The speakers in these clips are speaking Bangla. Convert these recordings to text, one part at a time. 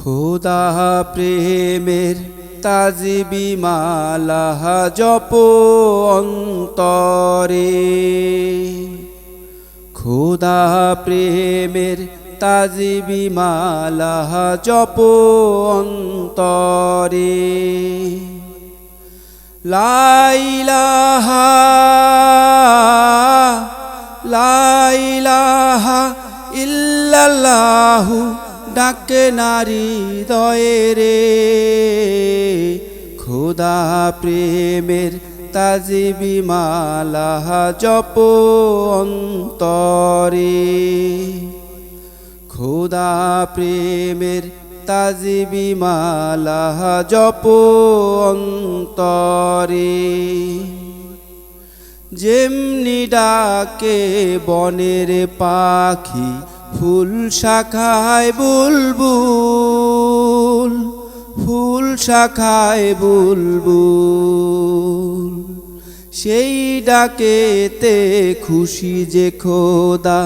খোদা প্রেমের তাজিবি মালা জপ অন্তরে, খোদা প্রেমের তাজিবি মালা জপ অন্তরে। লা ইলাহা লা ইলাহা ইল্লাল্লাহু ডাকে নারী হৃদয়ে রে, খোদা প্রেমের তাজিবি মালা জপ অন্তরে, খোদা প্রেমের তাজিবি মালা জপ অন্তরে। যেমনি ডাকে বনের পাখি ফুল শাখায় বুলবুল, ফুল শাখায় বুলবুল, সেই ডাকেতে খুশি যে খোদা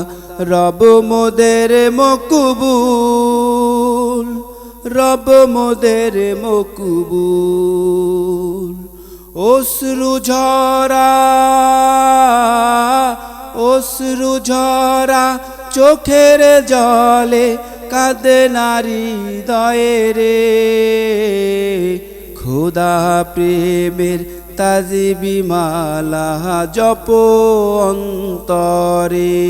রব মোদের মকবুল, রব মোদের মকবুল। অশ্রু ঝরা অশ্রু ঝরা চোখের জলে কাঁদে নারী হৃদয়ে রে, খোদা প্রেমের তাজিবি মালা জপ অন্তরে,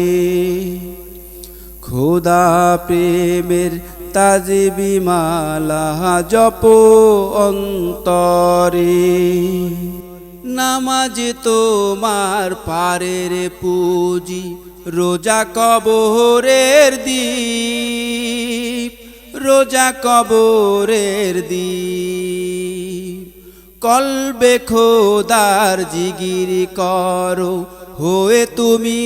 খোদা প্রেমের তাজিবি মালা জপ অন্তরে। নামাজ তোমার পারের পুঁজি, রোজা কবরের দীপ, রোজা কবরের দীপ। কলবে খোদার জিগিরি করো হয়ে তুমি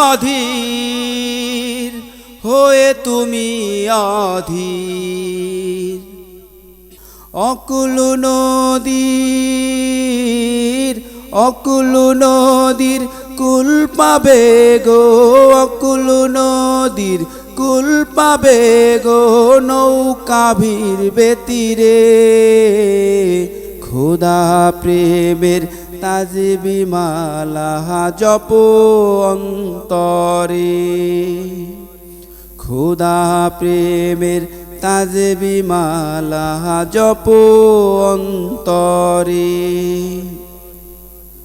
অধীর, হয়ে তুমি অধীর। অকুল নদীর অকুল নদীর কুল পাবে গো, অকুল নদীর কুল পাবে গো, নৌকা ভিড়বে তীরে, খোদা প্রেমের তাজিবি মালা জপ অন্তরে, খোদা প্রেমের তাজিবি মালা জপ অন্তরে।